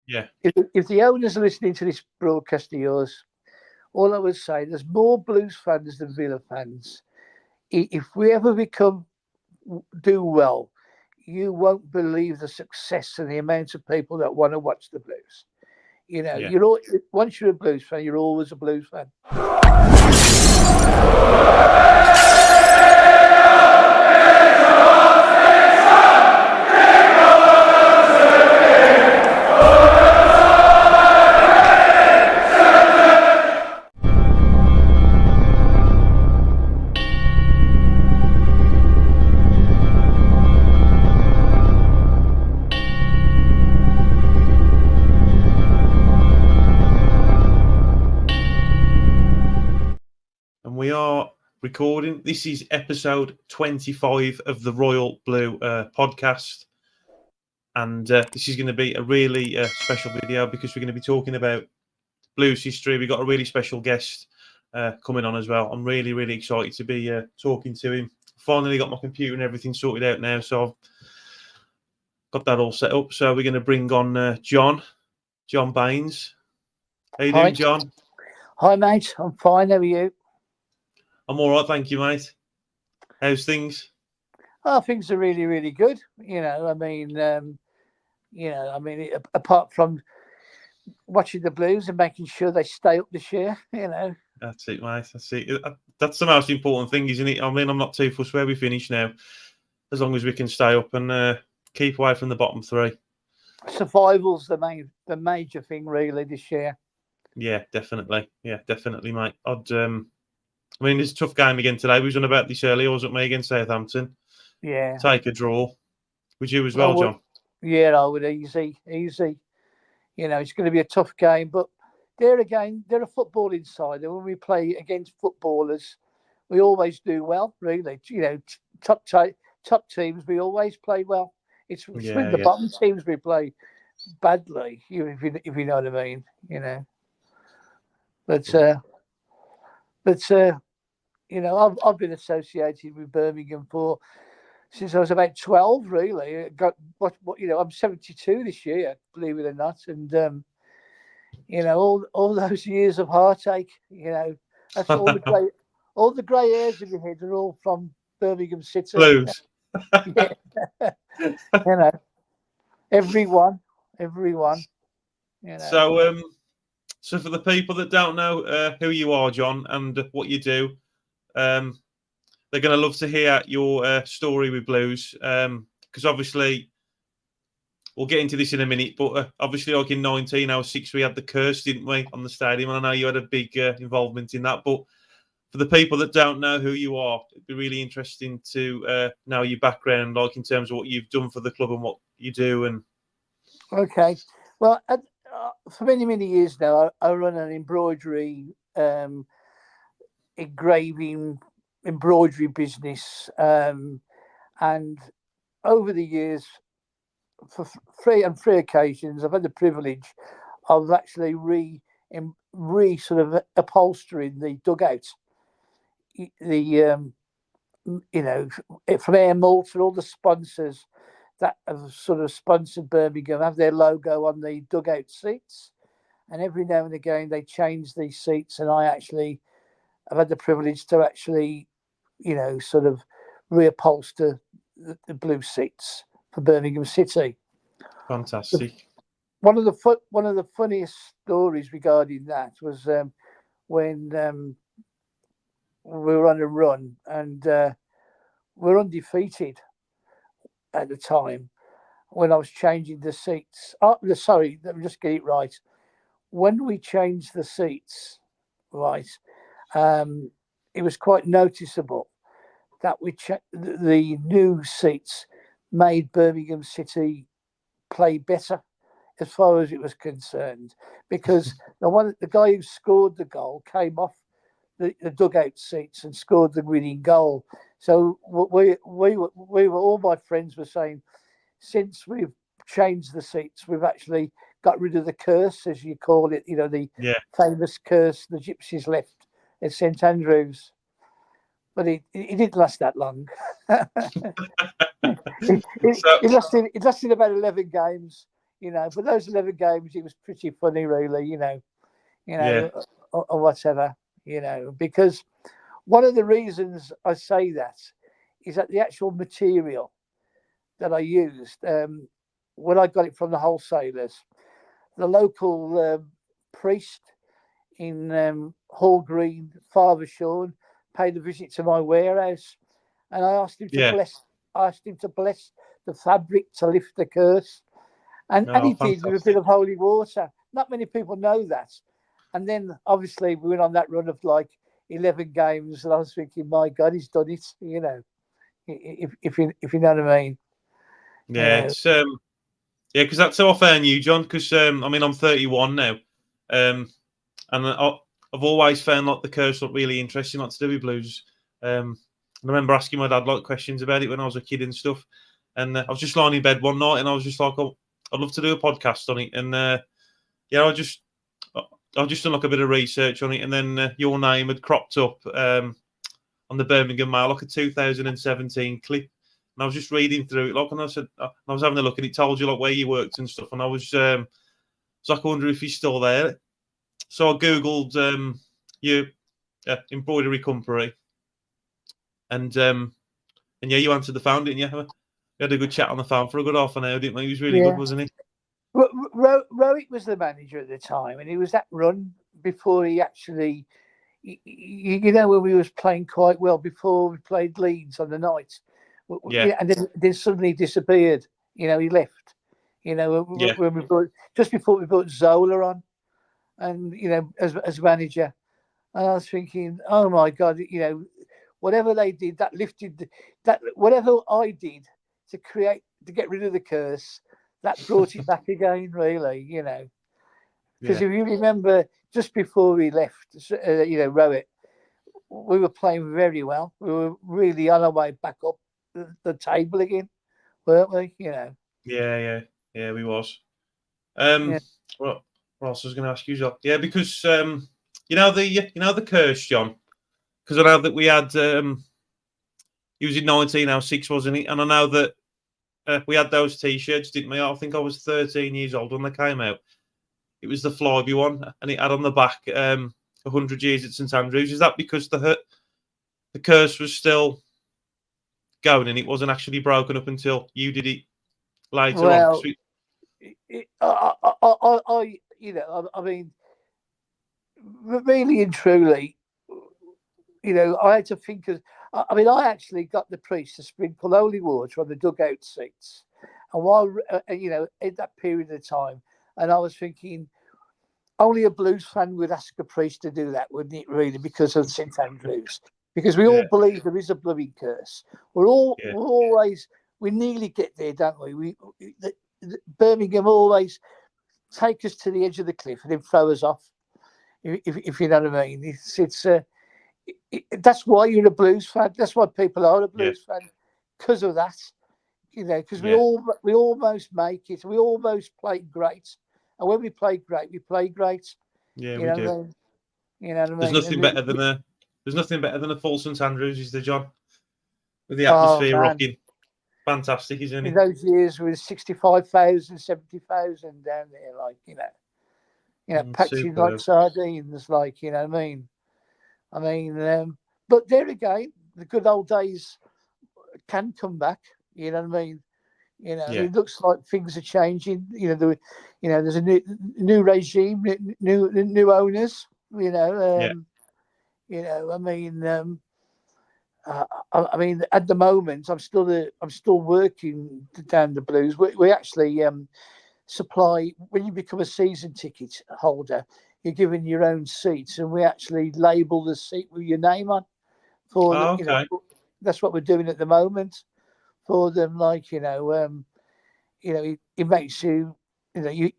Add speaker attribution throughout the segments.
Speaker 1: Yeah.
Speaker 2: If the owners are listening to this broadcast of yours, all I would say, there's more Blues fans than Villa fans. If we ever do well, you won't believe the success and the amount of people that want to watch the Blues. You know, once you're a Blues fan, you're always a Blues fan.
Speaker 1: We are recording. This is episode 25 of the Royal Blue podcast. And this is going to be a really special video because we're going to be talking about Blues history. We've got a really special guest coming on as well. I'm really, really excited to be talking to him. Finally got my computer and everything sorted out now. So I've got that all set up. So we're going to bring on John Baines. How you doing, John?
Speaker 2: Hi, mate. I'm fine. How are you?
Speaker 1: I'm all right, thank you, mate. How's things?
Speaker 2: Oh, things are really, really good. Apart from watching the Blues and making sure they stay up this year,
Speaker 1: That's it, mate. That's it. That's the most important thing, isn't it? I mean, I'm not too fussed where we finish now, as long as we can stay up and keep away from the bottom three.
Speaker 2: Survival's the major thing, really, this year.
Speaker 1: Yeah, definitely. Mate. I mean, it's a tough game again today. We was on about this earlier, wasn't we, against Southampton?
Speaker 2: Yeah.
Speaker 1: Take a draw. Would you as well, John?
Speaker 2: Yeah, I would. Easy. It's going to be a tough game. But there again, they're a footballing side. And when we play against footballers, we always do well, really. Top teams, we always play well. It's with the bottom teams we play badly, if you know what I mean, But I've been associated with Birmingham since I was about 12, really. I'm 72 this year, believe it or not, and all those years of heartache, that's all the grey hairs in your head are all from Birmingham City.
Speaker 1: Blues.
Speaker 2: Everyone.
Speaker 1: So for the people that don't know who you are, John, and what you do, they're going to love to hear your story with Blues, because obviously we'll get into this in a minute, but obviously like in 1906 we had the curse, didn't we, on the stadium, and I know you had a big involvement in that, but for the people that don't know who you are, it'd be really interesting to know your background, like in terms of what you've done for the club and what you do. And
Speaker 2: okay, well, for many, many years now, I run an embroidery business, and over the years, for three occasions, I've had the privilege of actually sort of upholstering the dugout. From Air Malta, all the sponsors that have sort of sponsored Birmingham have their logo on the dugout seats, and every now and again they change these seats, and I've had the privilege to actually, sort of reupholster the blue seats for Birmingham City.
Speaker 1: Fantastic.
Speaker 2: One of the funniest stories regarding that was when we were on a run, and we were undefeated at the time when I was changing the seats. Let me just get it right. When we changed the seats, right, it was quite noticeable that the new seats made Birmingham City play better as far as it was concerned, because the guy who scored the goal came off the dugout seats and scored the winning goal. So we were all my friends were saying, since we've changed the seats, we've actually got rid of the curse, as you call it, the famous curse the gypsies left at St Andrews. But it didn't last that long. It lasted about 11 games. you know. But those 11 games, it was pretty funny, really, you know,
Speaker 1: Yeah.
Speaker 2: or whatever, you know, because one of the reasons I say that is that the actual material that I used, when I got it from the wholesalers, the local priest in Hall Green, Father Sean, paid a visit to my warehouse, and I asked him to
Speaker 1: Yeah.
Speaker 2: bless the fabric to lift the curse, and
Speaker 1: Oh,
Speaker 2: he did with a bit
Speaker 1: fantastic.
Speaker 2: of holy water. Not many people know that. And then obviously we went on that run of like 11 games, and I was thinking, my God, he's done it. You know, if you know what I mean.
Speaker 1: Yeah, it's yeah, because that's how I found you, John. Because I mean, I'm 31 now, and I've always found like the curse look really interesting, like to do with blues. I remember asking my dad like questions about it when I was a kid and stuff. And I was just lying in bed one night, and I was just like, oh, I'd love to do a podcast on it. And yeah, I just done like a bit of research on it, and then your name had cropped up on the Birmingham Mail, like a 2017 clip. And I was just reading through it, like, and I said, I was having a look, and it told you like where you worked and stuff. And I was like, I wonder if he's still there. So I googled your embroidery company, and yeah, you answered the phone, didn't you? We had a good chat on the phone for a good half an hour, didn't we? He was really good, wasn't he?
Speaker 2: Rowick was the manager at the time, and he was that run before he actually, you know, when we was playing quite well before we played Leeds on the night,
Speaker 1: Yeah,
Speaker 2: and then suddenly disappeared. You know, he left. You know,
Speaker 1: yeah,
Speaker 2: when we brought, just before we brought Zola on, and you know, as manager, and I was thinking, oh my God, you know, whatever they did, that lifted that. Whatever I did to get rid of the curse, that brought it back again. Really, you know, because
Speaker 1: yeah,
Speaker 2: if you remember, just before we left, you know, Rowett, we were playing very well. We were really on our way back up the table again, weren't we? You know.
Speaker 1: yeah. We was.
Speaker 2: Yeah.
Speaker 1: What else was going to ask you, John? Yeah, because you know the curse, John. Because I know that we had he was in 1906, wasn't he? And I know that we had those T-shirts, didn't we? I think I was 13 years old when they came out. It was the Flyby one, and it had on the back 100 years at St Andrews. Is that because the curse was still going and it wasn't actually broken up until you did it later on?
Speaker 2: Well, you know, I mean, really and truly, you know, I had to think of. I mean, I actually got the priest to sprinkle holy water on the dugout seats, and while you know, in that period of time, and I was thinking, only a blues fan would ask a priest to do that, wouldn't it? Really, because of St Andrews, because we all
Speaker 1: Yeah,
Speaker 2: believe there is a blooming curse.
Speaker 1: yeah,
Speaker 2: We nearly get there, don't we? Birmingham always take us to the edge of the cliff and then throw us off. If you know what I mean, that's why you're a blues fan. That's why people are a
Speaker 1: yeah,
Speaker 2: blues fan, because of that. You know, because
Speaker 1: yeah,
Speaker 2: we almost make it. We almost play great, and when we play great, we play great.
Speaker 1: yeah.
Speaker 2: You
Speaker 1: We
Speaker 2: know
Speaker 1: do.
Speaker 2: what I mean? You know what
Speaker 1: There's
Speaker 2: I mean?
Speaker 1: nothing better than a full St Andrews, is there, John? With the
Speaker 2: Oh
Speaker 1: atmosphere
Speaker 2: man,
Speaker 1: rocking, fantastic, isn't
Speaker 2: in
Speaker 1: it?
Speaker 2: those years, with 65,000, 70,000 down there, like patching like
Speaker 1: Superb.
Speaker 2: sardines, like you know what I mean. But there again, the good old days can come back. You know what I mean? You know,
Speaker 1: Yeah,
Speaker 2: it looks like things are changing. There's a new regime, new owners.
Speaker 1: yeah,
Speaker 2: I mean, I mean, at the moment, I'm still working down the blues. We actually supply when you become a season ticket holder, you're given your own seats, and we actually label the seat with your name on for them.
Speaker 1: oh, okay.
Speaker 2: That's what we're doing at the moment for them. Like it makes you, you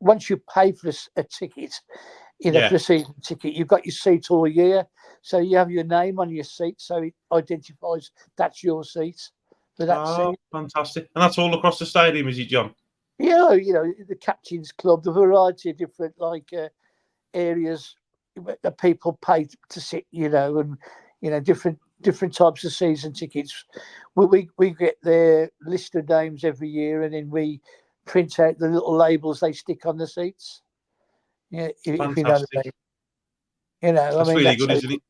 Speaker 2: once you pay for a ticket,
Speaker 1: Yeah.
Speaker 2: for a season ticket, you've got your seat all year, so you have your name on your seat, so it identifies that's your seat for that
Speaker 1: Oh,
Speaker 2: season.
Speaker 1: fantastic. And that's all across the stadium, is it, John?
Speaker 2: Yeah, the captain's club, the variety of different areas that people pay to sit, and different types of season tickets. We get their list of names every year, and then we print out the little labels they stick on the seats. Yeah, if you know what I mean. You know,
Speaker 1: That's
Speaker 2: I mean,
Speaker 1: really good, isn't it?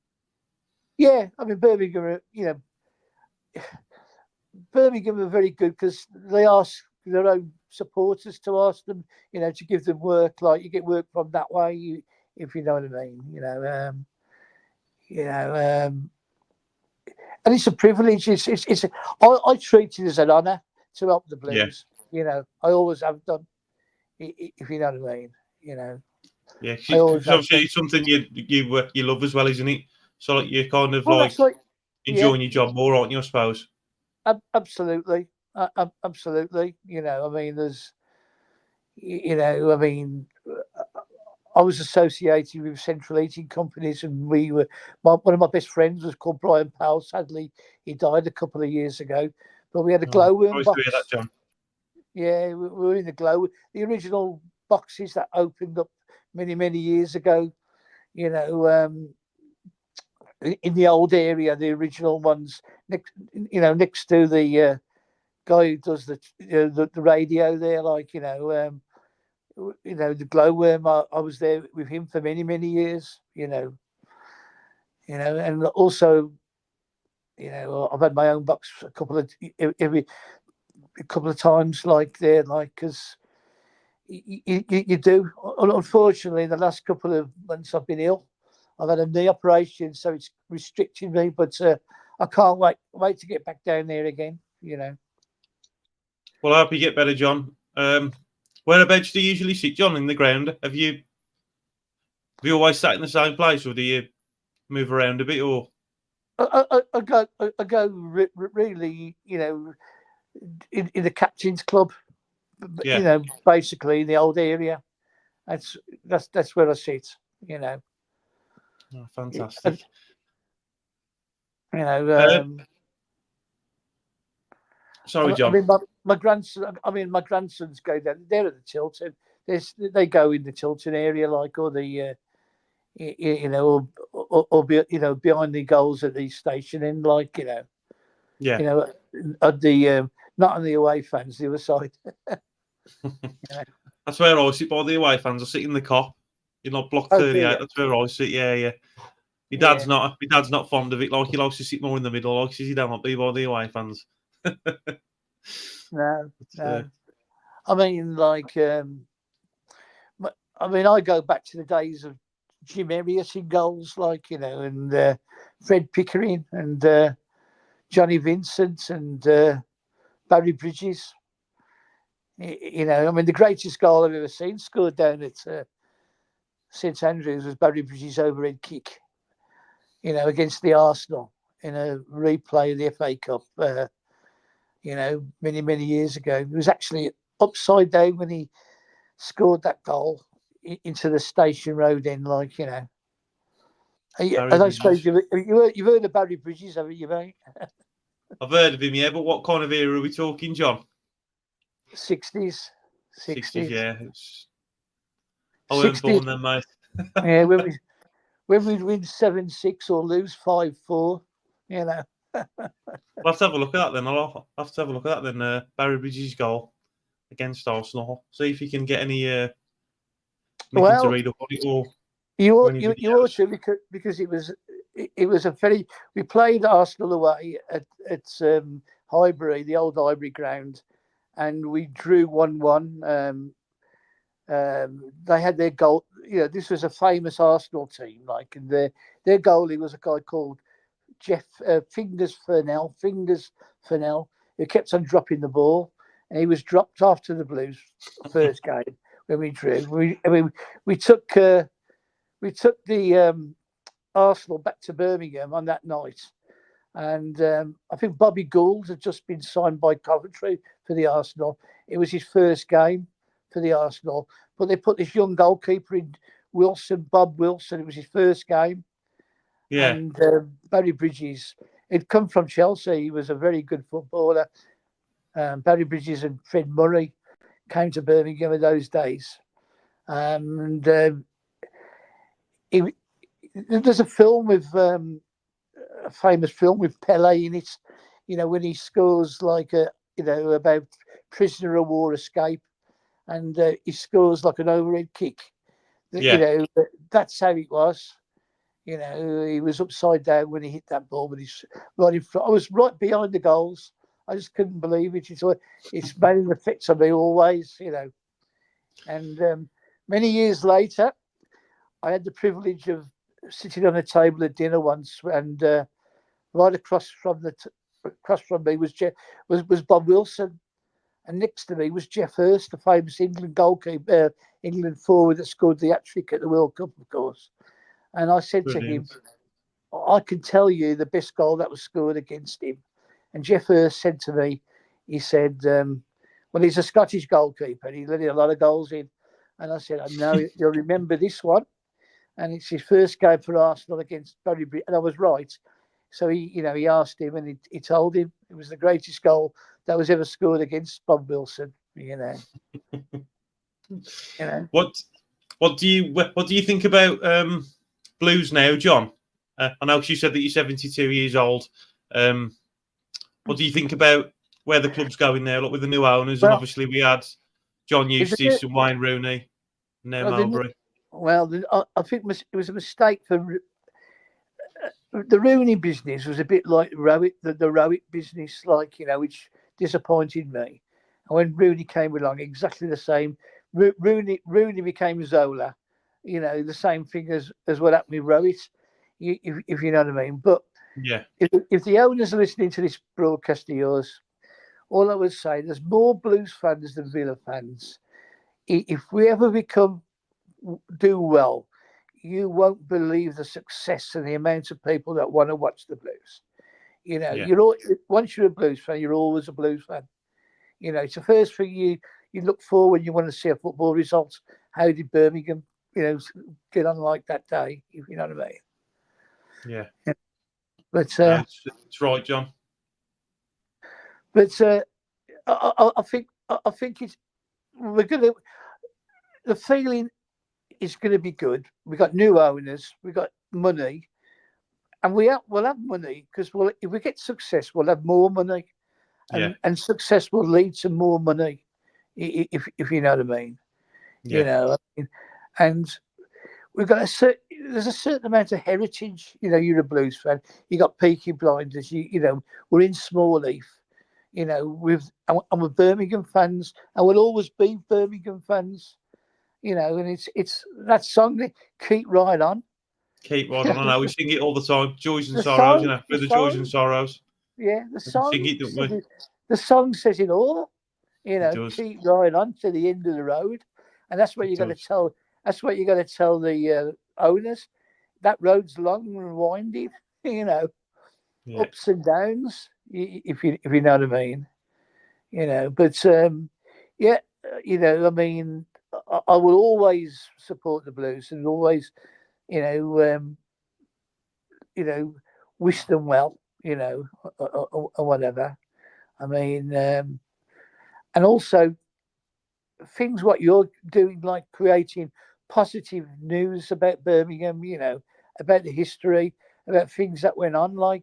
Speaker 2: Yeah, I mean, Birmingham, Birmingham are very good because they ask their own supporters to ask them, to give them work. Like you get work from that way, if you know what I mean. And it's a privilege. I treat it as an honour to help the Blues. Yeah. I always have done. If you know what I mean.
Speaker 1: Yeah, because obviously it's something you love as well, isn't it? So like you're kind of enjoying your job more, aren't you? I suppose.
Speaker 2: Absolutely, absolutely. I mean, I was associated with central heating companies, and one of my best friends was called Brian Powell. Sadly, he died a couple of years ago. But we had a glowworm box.
Speaker 1: To hear that, John.
Speaker 2: Yeah, we were in the original boxes that opened up many, many years ago. In the old area, the original ones next to the guy who does the radio there, the glowworm. I was there with him for many, many years. And also, I've had my own box a couple of times, because you do. Unfortunately, the last couple of months I've been ill. I've had a knee operation, so it's restricting me. But I can't wait to get back down there again.
Speaker 1: Well, I hope you get better, John. Whereabouts do you usually sit, John? In the ground? Have you always sat in the same place, or do you move around a bit? Or
Speaker 2: I go really, in the captain's club.
Speaker 1: Yeah.
Speaker 2: Basically in the old area. That's where I sit.
Speaker 1: Oh, fantastic. Sorry, John.
Speaker 2: I mean, my grandsons go down. They're at the Tilton. They go in the Tilton area, or the, or behind the goals at the station, in
Speaker 1: Yeah.
Speaker 2: At the not on the away fans, the other side.
Speaker 1: That's where I sit by the away fans. I sit in the cop, block 38. That's where I sit. Yeah. My dad's not fond of it. He likes to sit more in the middle. He says he don't want to be by the away fans.
Speaker 2: No. I mean, I go back to the days of Jim Elliott in goals, and Fred Pickering and Johnny Vincent and Barry Bridges. The greatest goal I've ever seen scored down at St Andrews was Barry Bridges' overhead kick, against the Arsenal in a replay of the FA Cup, many, many years ago. It was actually upside down when he scored that goal into the Station Road end, I don't suppose you've heard of Barry Bridges, haven't you, mate?
Speaker 1: I've heard of him, yeah, but what kind of era are we talking, John?
Speaker 2: 60s,
Speaker 1: yeah. I wasn't born then, mate.
Speaker 2: Yeah, when we'd win 7-6 or lose 5-4,
Speaker 1: I'll have to have a look at that then. I'll have to have a look at that then. Barry Bridges' goal against Arsenal. See if you can get any to read up on it, or
Speaker 2: you ought to, because it was a very. We played Arsenal away at Highbury, the old Highbury ground, and we drew 1-1. They had their goal. This was a famous Arsenal team, and their goalie was a guy called Jeff Fingers Furnell, who kept on dropping the ball, and he was dropped after the Blues first game when we drew. We took the Arsenal back to Birmingham on that night, and I think Bobby Gould had just been signed by Coventry for the Arsenal. It was his first game for the Arsenal, but they put this young goalkeeper in, Bob Wilson. It was his first game.
Speaker 1: Yeah.
Speaker 2: And Barry Bridges, he'd come from Chelsea. He was a very good footballer. Barry Bridges and Fred Murray came to Birmingham in those days. And there's a film with a famous film with Pele in it. When he scores about prisoner of war escape. and he scores like an overhead kick.
Speaker 1: Yeah.
Speaker 2: You know, that's how it was. You know, he was upside down when he hit that ball, but he's right in front. I was right behind the goals. I just couldn't believe it. It's made an effect on me always, you know. And many years later, I had the privilege of sitting on a table at dinner once, and right across from me was Bob Wilson, and next to me was Jeff Hurst, the famous England goalkeeper, England forward that scored the hat-trick at the World Cup, of course. And I said
Speaker 1: Brilliant.
Speaker 2: to him, I can tell you the best goal that was scored against him. And Jeff Hurst said to me, he said, well, he's a Scottish goalkeeper and he let in a lot of goals in. And I said, I know you'll remember this one. And it's his first game for Arsenal against Bury. And I was right. So he asked him, and he told him it was the greatest goal that was ever scored against Bob Wilson. You know.
Speaker 1: What do you think about Blues now, John? I know you said that you're 72 years old. What do you think about where the club's going now? Look, with the new owners, and obviously we had John Eustace and Wayne Rooney, and now Mowbray.
Speaker 2: I think it was a mistake for the Rooney business. Was a bit like the Rowett business, which disappointed me. And when Rooney came along, exactly the same. Rooney became Zola, the same thing as what happened with Rowett, if you know what I mean. But
Speaker 1: yeah,
Speaker 2: if the owners are listening to this broadcast of yours, all I would say, there's more Blues fans than Villa fans. If we ever do well, you won't believe the success and the amount of people that want to watch the Blues. Once you're a Blues fan, you're always a Blues fan. It's the first thing you look for when you want to see a football result. How did Birmingham, get on like that day? If you know what I mean.
Speaker 1: Yeah.
Speaker 2: But
Speaker 1: it's right, John.
Speaker 2: But I think the feeling is going to be good. We got new owners, we got money, and we'll have money because if we get success, we'll have more money, and success will lead to more money, if you know what I mean.
Speaker 1: Yeah.
Speaker 2: And we've got there's a certain amount of heritage. You're a Blues fan. You got Peaky Blinders. We're in Small Leaf. And we're Birmingham fans, and we'll always be Birmingham fans. And it's that song, Keep Right On.
Speaker 1: Keep right on. I know we sing it all the time. Joys and
Speaker 2: The
Speaker 1: sorrows,
Speaker 2: song,
Speaker 1: for the joys and sorrows.
Speaker 2: Yeah, the song.
Speaker 1: Sing it, don't we?
Speaker 2: The song says it all.
Speaker 1: It does.
Speaker 2: Keep right on to the end of the road, and that's what you got to tell. That's what you got to tell the owners. That road's long and winding. Ups and downs. If you know what I mean. But I mean, I will always support the Blues and always, wish them well, or whatever. I mean, and also things what you're doing, like creating positive news about Birmingham, about the history, about things that went on, I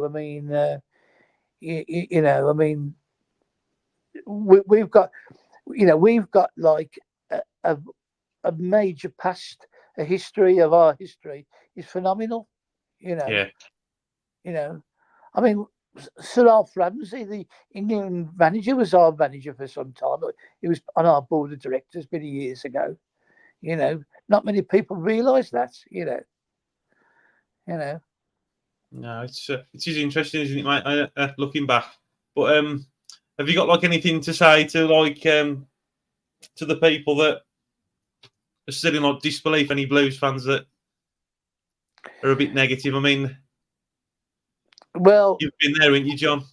Speaker 2: mean, I mean, we've got like a major past, a history of our history is phenomenal,
Speaker 1: Yeah.
Speaker 2: I mean, Sir Alf Ramsey, the England manager, was our manager for some time. He was on our board of directors many years ago. Not many people realise that.
Speaker 1: No, it is interesting, isn't it, mate? Looking back, but have you got like anything to say to to the people that are still in disbelief? Any Blues fans that are a bit negative? I mean,
Speaker 2: well,
Speaker 1: you've been there, haven't you, John?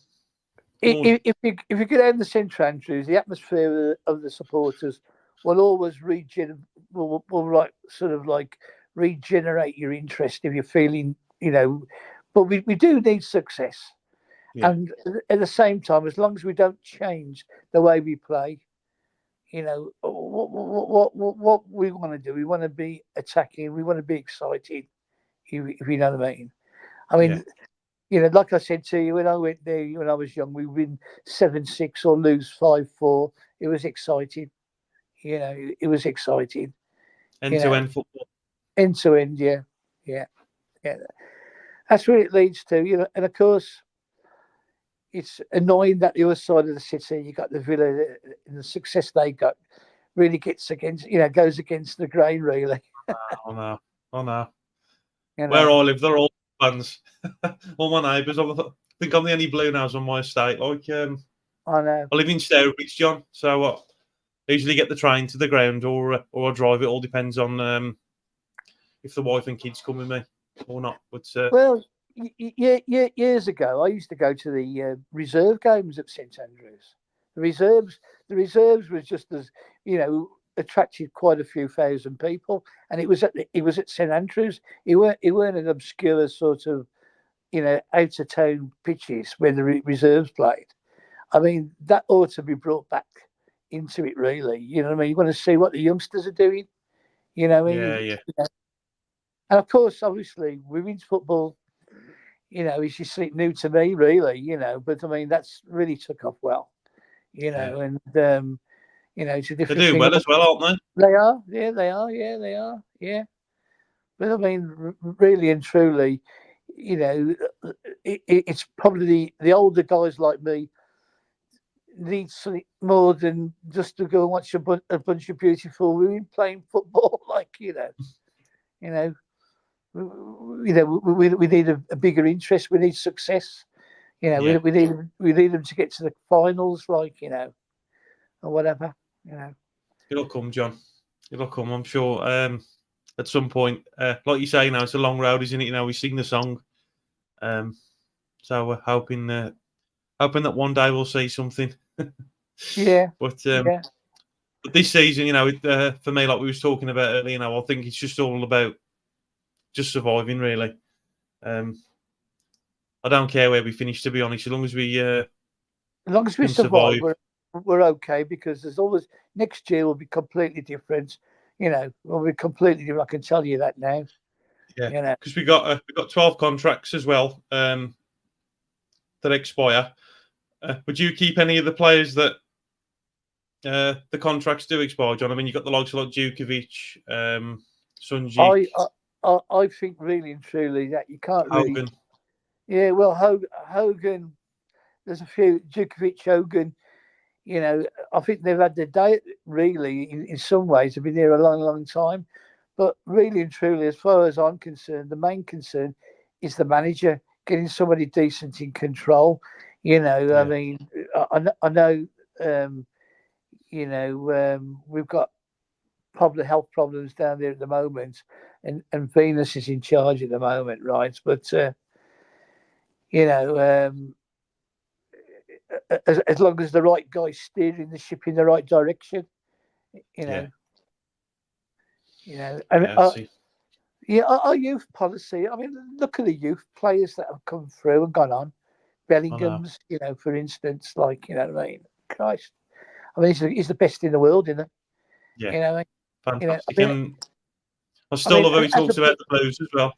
Speaker 2: If you go down the Central Andrews, the atmosphere of the supporters will always regenerate your interest if you're feeling, But we do need success, and at the same time, as long as we don't change the way we play, what we want to do, we want to be attacking, we want to be excited. If you know what I mean. I mean. Like I said to you, when I went there when I was young, we win 7-6 or lose 5-4. It was exciting, It was exciting.
Speaker 1: End-to-end football.
Speaker 2: End to end, yeah. That's where it leads to, and of course, it's annoying that the other side of the city, you got the Villa, and the success they got really goes against the grain, really.
Speaker 1: Oh no.
Speaker 2: You know?
Speaker 1: Where I live, they're all fans. All my neighbours. I think I'm the only blue nose on my estate.
Speaker 2: I know.
Speaker 1: I live in Stourbridge, John. So I usually get the train to the ground, or I drive. It all depends on if the wife and kids come with me or not. But
Speaker 2: well, years ago, I used to go to the reserve games at St Andrews. The reserves was just as attracted quite a few thousand people, and it was at St Andrews. It weren't an obscure sort of out of town pitches where the reserves played. I mean, that ought to be brought back into it, really. You know what I mean? You want to see what the youngsters are doing.
Speaker 1: Yeah.
Speaker 2: And of course, obviously, women's football, is just new to me, really. But I mean, that's really took off well. And it's a different.
Speaker 1: They're doing well as well, aren't
Speaker 2: they? They are, yeah, they are, yeah, they are, yeah. But I mean, really and truly, it's probably the older guys like me need something more than just to go and watch a bunch of beautiful women playing football. We need a bigger interest. We need success. We need them to get to the finals, or whatever.
Speaker 1: It'll come, John. It'll come. I'm sure. At some point, like you say, now it's a long road, isn't it? We sing the song. So we're hoping that one day we'll see something.
Speaker 2: Yeah.
Speaker 1: But this season, for me, like we was talking about earlier, I think it's just all about just surviving, really. I don't care where we finish, to be honest, as long as we
Speaker 2: survive. We're okay, because there's always next year will be completely different. Will be completely different. I can tell you that now.
Speaker 1: Yeah, because we got 12 contracts as well that expire. Would you keep any of the players that the contracts do expire, John? I mean, you've got the likes of like Djokovic, Sunji.
Speaker 2: I think really and truly that you can't
Speaker 1: Hogan.
Speaker 2: really. Yeah, well, Hogan. There's a few Djokovic, Hogan. I think they've had their day. Really, in some ways, they've been there a long, long time. But really and truly, as far as I'm concerned, the main concern is the manager getting somebody decent in control. I mean, I know. We've got probably health problems down there at the moment, and Venus is in charge at the moment, right? But as long as the right guy's steering the ship in the right direction, and our youth policy. I mean, look at the youth players that have come through and gone on. Bellingham's, for instance, what I mean? Christ, I mean, he's the best in the world, isn't he?
Speaker 1: Yeah, fantastic. I still love how he talks about the Blues as well.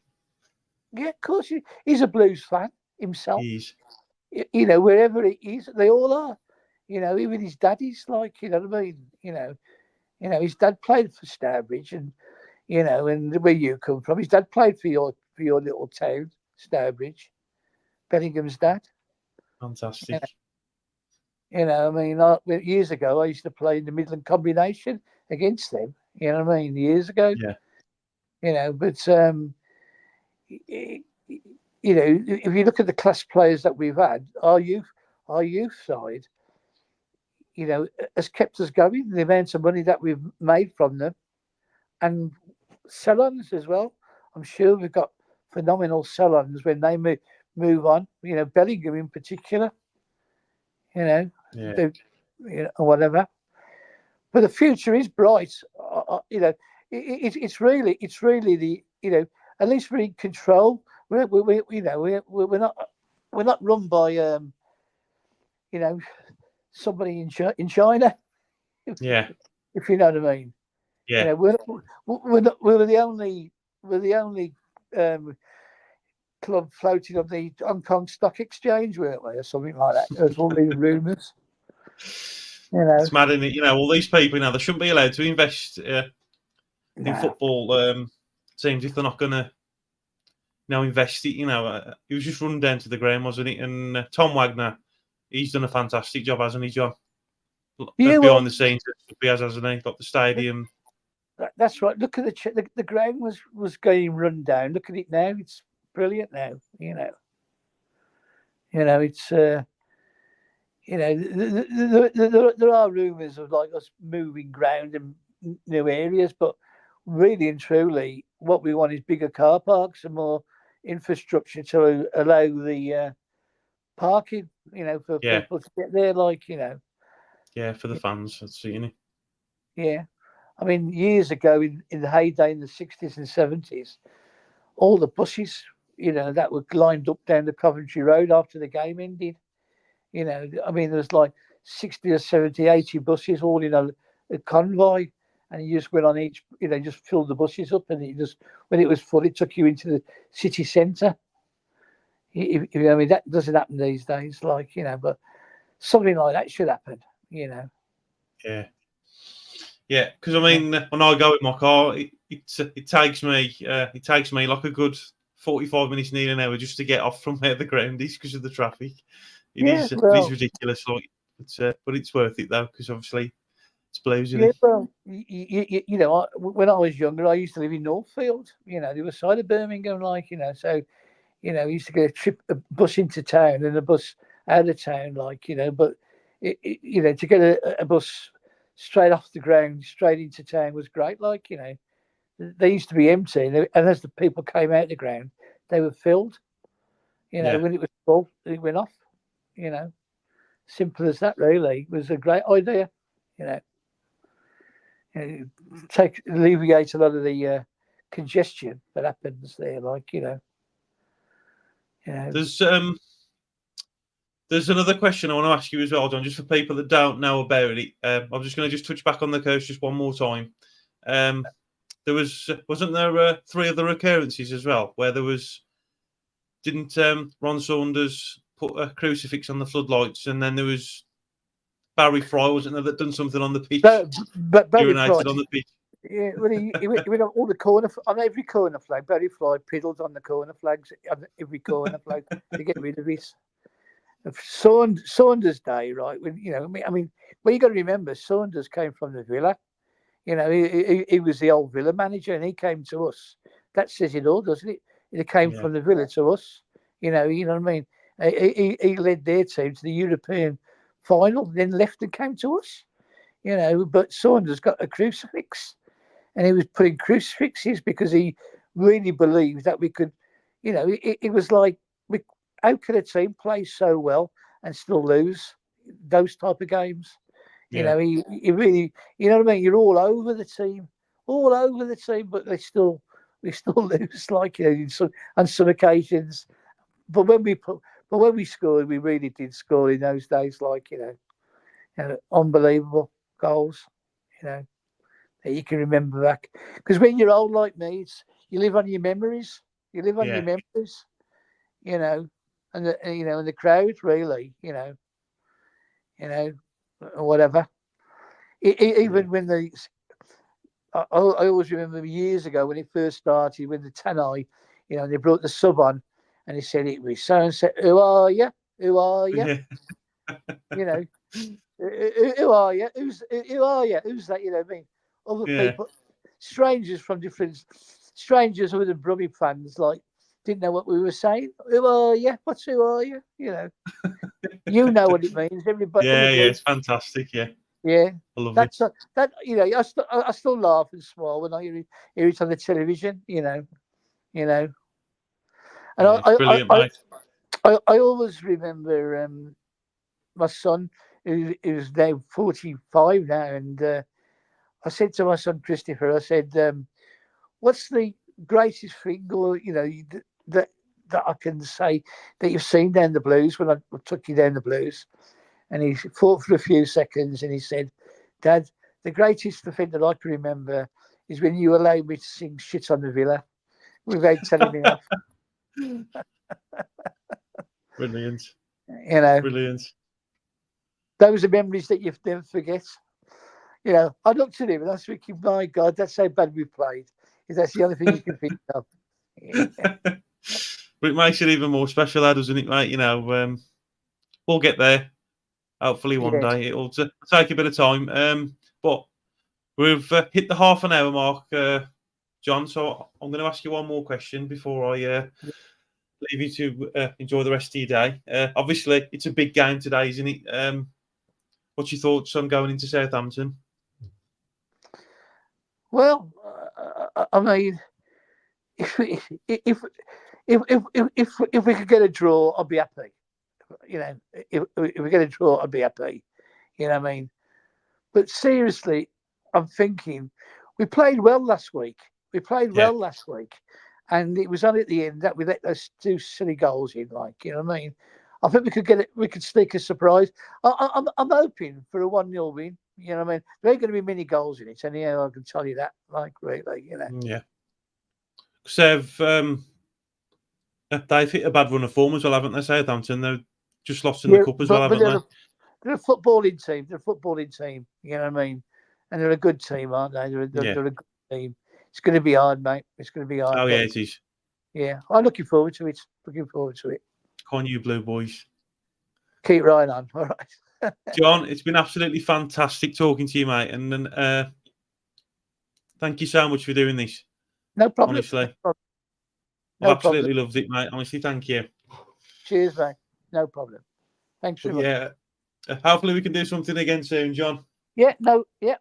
Speaker 2: Yeah, of course, he's a Blues fan himself.
Speaker 1: He's,
Speaker 2: wherever he is, they all are. Even his daddy's what I mean. His dad played for Stourbridge, and and where you come from, his dad played for your little town, Stourbridge. Bellingham's dad.
Speaker 1: Fantastic.
Speaker 2: I mean, years ago, I used to play in the Midland combination against them. You know what I mean? Years ago.
Speaker 1: Yeah.
Speaker 2: But if you look at the class players that we've had, our youth side, has kept us going. The amount of money that we've made from them, and sell-ons as well. I'm sure we've got phenomenal sell-ons when they move on. Bellingham in particular. Or whatever. But the future is bright. It's really the at least we're in control. We're not run by somebody in China. If you know what I mean.
Speaker 1: Yeah.
Speaker 2: We're the only club floating on the Hong Kong Stock Exchange, weren't we, or something like that? There's all these rumours.
Speaker 1: It's mad, isn't it? All these people they shouldn't be allowed to invest in football teams if they're not going to invest it. He was just running down to the ground, wasn't it? And Tom Wagner, he's done a fantastic job, hasn't he, John? Behind the scenes, he has, hasn't he? Like the stadium.
Speaker 2: That's right. Look at the ground was getting run down. Look at it now; it's brilliant now. It's there are rumours of like us moving ground and new areas, but really and truly, what we want is bigger car parks and more infrastructure to allow the parking. For people to get there,
Speaker 1: Yeah, for the fans, that's it, innit?
Speaker 2: Yeah. I mean, years ago, in the heyday in the 60s and 70s, all the buses, that were lined up down the Coventry Road after the game ended. I mean, there was like 60 or 70, 80 buses all in a convoy, and you just went on each, just filled the buses up, and when it was full, it took you into the city centre. I mean, that doesn't happen these days, but something like that should happen,
Speaker 1: Yeah. Yeah, because I mean, when I go in my car, it takes me like a good 45 minutes, nearly an hour, just to get off from where the ground is because of the traffic. It is ridiculous, but it's worth it though, because obviously it's Blues.
Speaker 2: Yeah, well, when I was younger, I used to live in Northfield, the other side of Birmingham, so we used to get a bus into town and a bus out of town, but to get a bus straight off the ground, straight into town was great. They used to be empty, and as the people came out the ground, they were filled. When it was full, it went off. Simple as that. Really, it was a great idea. Alleviate a lot of the congestion that happens there.
Speaker 1: There's another question I want to ask you as well, John, just for people that don't know about it. I'm just going to touch back on the coast just one more time. There wasn't there 3 other occurrences as well where didn't Ron Saunders put a crucifix on the floodlights, and then there was Barry Fry, wasn't there, that done something on the pitch?
Speaker 2: But Barry Fry
Speaker 1: on the pitch.
Speaker 2: Yeah, well, he went on all the on every corner flag. Barry Fry piddled on the corner flags, on every corner flag to get rid of this. Saunders' day, right? When I mean, well, you got to remember, Saunders came from the Villa. He was the old Villa manager, and he came to us. That says it all, doesn't it? He came from the Villa to us. You know what I mean? He led their team to the European final, then left and came to us. But Saunders got a crucifix, and he was putting crucifixes because he really believed that we could. It was like, how could a team play so well and still lose those type of games? He really, you know what I mean? You're all over the team, but we still lose, on some occasions. But when we scored, we really did score in those days, unbelievable goals, that you can remember back. Because when you're old like me, you live on your memories. And the crowd really, whatever. Even when I always remember years ago when it first started, when the Tannoy, they brought the sub on, and he said it was so and so. Who are you? Who are you?
Speaker 1: Yeah.
Speaker 2: Who are you? Who are you? Who's that? I mean, other people, strangers other than Brummie fans, didn't know what we were saying. Who are you? Who are you? You know what it means. Everybody.
Speaker 1: Yeah, it's fantastic. Yeah.
Speaker 2: Yeah,
Speaker 1: I love
Speaker 2: it. I still laugh and smile when I hear it on the television. And
Speaker 1: brilliant, mate.
Speaker 2: I always remember my son, who's now 45 now, and I said to my son Christopher, I said, "What's the greatest thing, or that I can say that you've seen down the Blues when I took you down the Blues?" And he thought for a few seconds, and he said, "Dad, the greatest thing that I can remember is when you allowed me to sing shit on the Villa without telling me off."
Speaker 1: Brilliant.
Speaker 2: Brilliant. those are memories that you'll never forget. You know, I looked at him and I was thinking, my God, that's how bad we played. If that's the only thing you can think of. Yeah.
Speaker 1: But it makes it even more special, doesn't it, mate? You know, we'll get there. Hopefully one
Speaker 2: Yes.
Speaker 1: day. It'll take a bit of time. But we've hit the half an hour mark, John. So I'm going to ask you one more question before I leave you to enjoy the rest of your day. Obviously, it's a big game today, isn't it? What's your thoughts on going into Southampton?
Speaker 2: Well, I mean, if we could get a draw, I'd be happy. You know, if we get a draw, I'd be happy. You know what I mean? But seriously, I'm thinking we played well last week. And it was only at the end that we let those two silly goals in. Like, you know what I mean? I think we could get it. We could sneak a surprise. I'm hoping for a 1-0 win. You know what I mean? There ain't going to be many goals in it, anyhow. I can tell you that. Like, really, you know.
Speaker 1: Yeah. They've hit a bad run of form as well, haven't they, Southampton? They've just lost in the cup as well, haven't they?
Speaker 2: They're a footballing team. You know what I mean? And they're a good team, aren't they? They're a good team. It's going to be hard, mate. It's going to be hard.
Speaker 1: Oh, yeah, it is.
Speaker 2: Yeah, I'm looking forward to it.
Speaker 1: Come on, you Blue Boys.
Speaker 2: Keep right on. All right.
Speaker 1: John, it's been absolutely fantastic talking to you, mate. And thank you so much for doing this.
Speaker 2: No problem.
Speaker 1: Honestly.
Speaker 2: No
Speaker 1: I've absolutely loved it, mate. Honestly, thank you.
Speaker 2: Cheers, mate. No problem. Thanks very much.
Speaker 1: Yeah. Hopefully we can do something again soon, John.
Speaker 2: Yeah, no, yeah.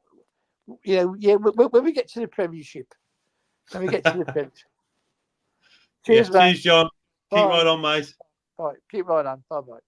Speaker 2: Yeah, when we get to the Premiership. Cheers,
Speaker 1: yes,
Speaker 2: mate.
Speaker 1: cheers, John. Keep right on, mate.
Speaker 2: All right, keep right on. Bye-bye.